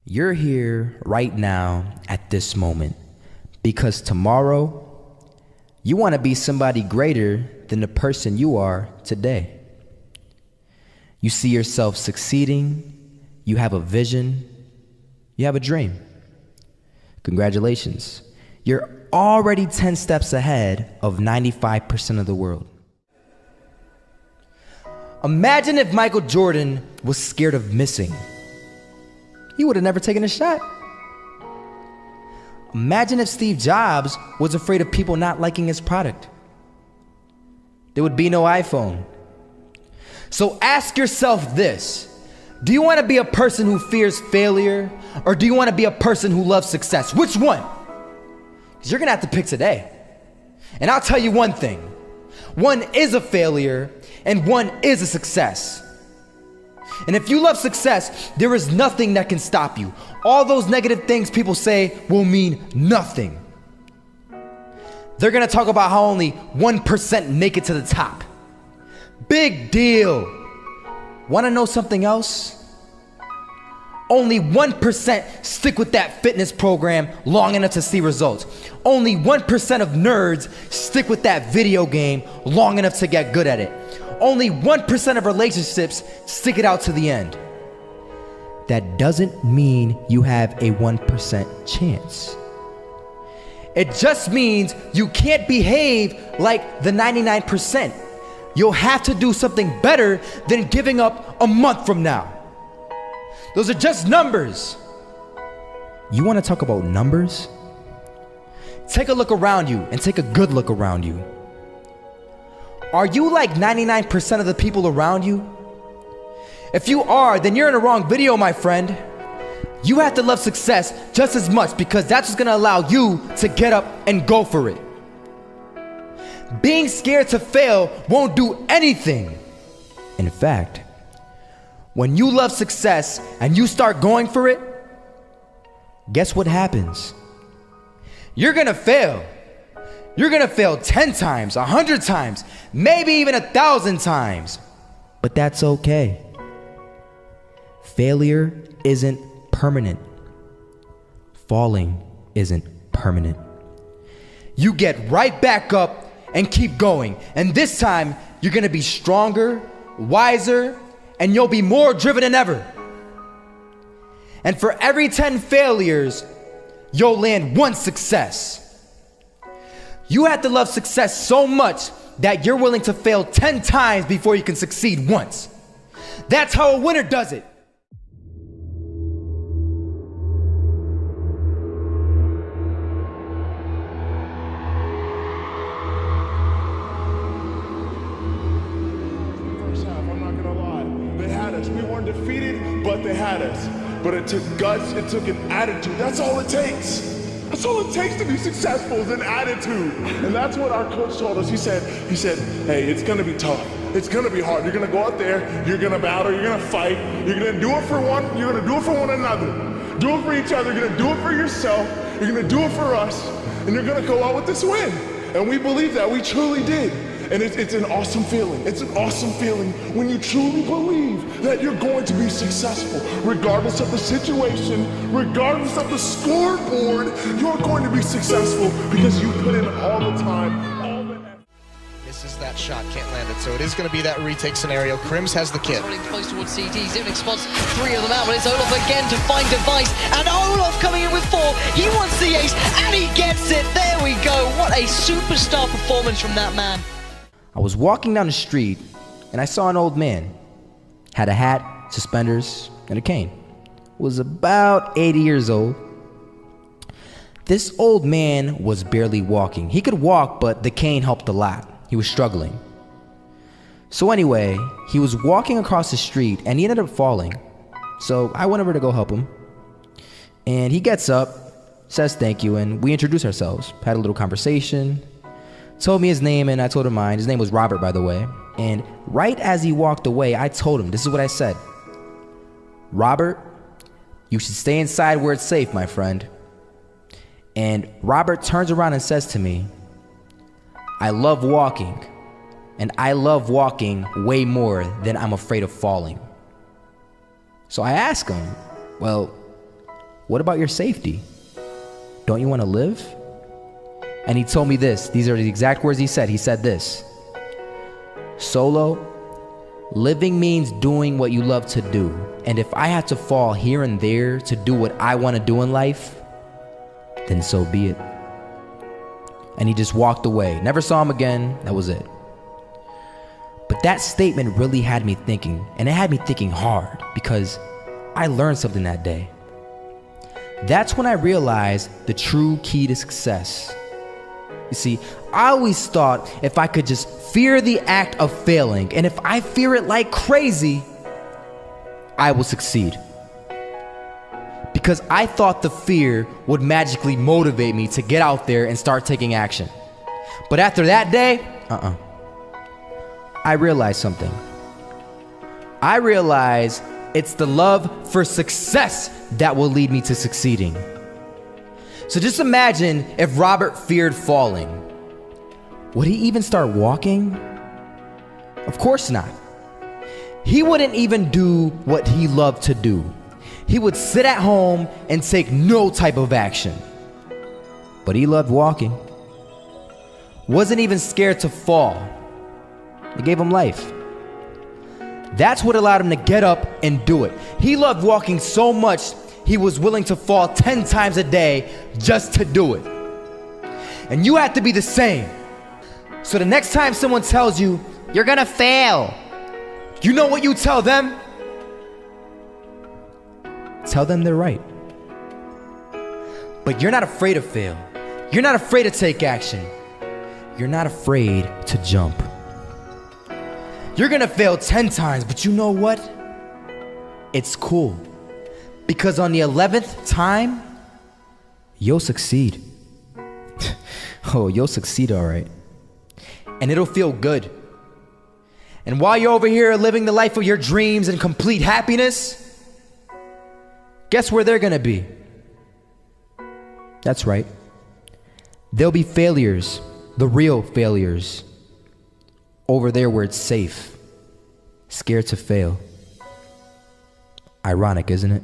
You're here right now at this moment because tomorrow you want to be somebody greater than the person you are today. You see yourself succeeding, you have a vision, you have a dream. Congratulations. You're already 10 steps ahead of 95% of the world. Imagine if Michael Jordan was scared of missing. He would have never taken a shot. Imagine if Steve Jobs was afraid of people not liking his product. There would be no iPhone. So ask yourself this: do you want to be a person who fears failure, or do you want to be a person who loves success? Which one? Because you're gonna have to pick today. And I'll tell you one thing: one is a failure and one is a success. And if you love success, there is nothing that can stop you. All those negative things people say will mean nothing. They're gonna talk about how only 1% make it to the top. Big deal. Wanna know something else? Only 1% stick with that fitness program long enough to see results. Only 1% of nerds stick with that video game long enough to get good at it. Only 1% of relationships stick it out to the end. That doesn't mean you have a 1% chance. It just means you can't behave like the 99%. You'll have to do something better than giving up a month from now. Those are just numbers. You want to talk about numbers? Take a look around you and take a good look around you. Are you like 99% of the people around you? If you are, then you're in the wrong video, my friend. You have to love success just as much because that's what's gonna allow you to get up and go for it. Being scared to fail won't do anything. In fact, when you love success and you start going for it, guess what happens? You're gonna fail. You're gonna fail 10 times, 100 times, maybe even 1,000 times. But that's okay. Failure isn't permanent. Falling isn't permanent. You get right back up and keep going. And this time, you're gonna be stronger, wiser, and you'll be more driven than ever. And for every 10 failures, you'll land one success. You have to love success so much that you're willing to fail 10 times before you can succeed once. That's how a winner does it. First half, I'm not gonna lie. They had us. We weren't defeated, but they had us. But it took guts, it took an attitude. That's all it takes. That's all it takes to be successful is an attitude. And that's what our coach told us. He said, hey, it's gonna be tough. It's gonna be hard. You're gonna go out there, you're gonna battle, you're gonna fight, you're gonna do it for one, you're gonna do it for one another. Do it for each other, you're gonna do it for yourself, you're gonna do it for us, and you're gonna go out with this win. And we believe that, we truly did. And it's an awesome feeling. It's an awesome feeling when you truly believe that you're going to be successful. Regardless of the situation, regardless of the scoreboard, you're going to be successful because you put in all the time, all the effort. Misses that shot, can't land it. So it is going to be that retake scenario. Krims has the kid. Running close towards CT. Zivnik spots 3 of them out, but it's Olof again to find Device. And Olof coming in with 4. He wants the ace, and he gets it. There we go. What a superstar performance from that man. I was walking down the street and I saw an old man. Had a hat, suspenders, and a cane. Was about 80 years old. This old man was barely walking. He could walk, but the cane helped a lot. He was struggling. So anyway, he was walking across the street and he ended up falling. So I went over to go help him. And he gets up, says thank you, and we introduced ourselves. Had a little conversation. Told me his name and I told him mine. His name was Robert, by the way. And right as he walked away, I told him, this is what I said. Robert, you should stay inside where it's safe, my friend. And Robert turns around and says to me, I love walking, and I love walking way more than I'm afraid of falling. So I ask him, well, what about your safety? Don't you want to live? And he told me this. These are the exact words he said. He said this: Solo, living means doing what you love to do. And if I had to fall here and there to do what I want to do in life, then so be it. And he just walked away. Never saw him again. That was it. But that statement really had me thinking, and it had me thinking hard, because I learned something that day. That's when I realized the true key to success. You see, I always thought if I could just fear the act of failing, and if I fear it like crazy, I will succeed. Because I thought the fear would magically motivate me to get out there and start taking action. But after that day, I realized something. I realized it's the love for success that will lead me to succeeding. So just imagine if Robert feared falling. Would he even start walking? Of course not. He wouldn't even do what he loved to do. He would sit at home and take no type of action. But he loved walking. Wasn't even scared to fall. It gave him life. That's what allowed him to get up and do it. He loved walking so much, he was willing to fall 10 times a day just to do it. And you have to be the same. So the next time someone tells you, you're gonna fail, you know what you tell them? Tell them they're right. But you're not afraid to fail. You're not afraid to take action. You're not afraid to jump. You're gonna fail 10 times, but you know what? It's cool. Because on the 11th time, you'll succeed. Oh, you'll succeed, all right. And it'll feel good. And while you're over here living the life of your dreams and complete happiness, guess where they're gonna be? That's right. They'll be failures, the real failures, over there where it's safe, scared to fail. Ironic, isn't it?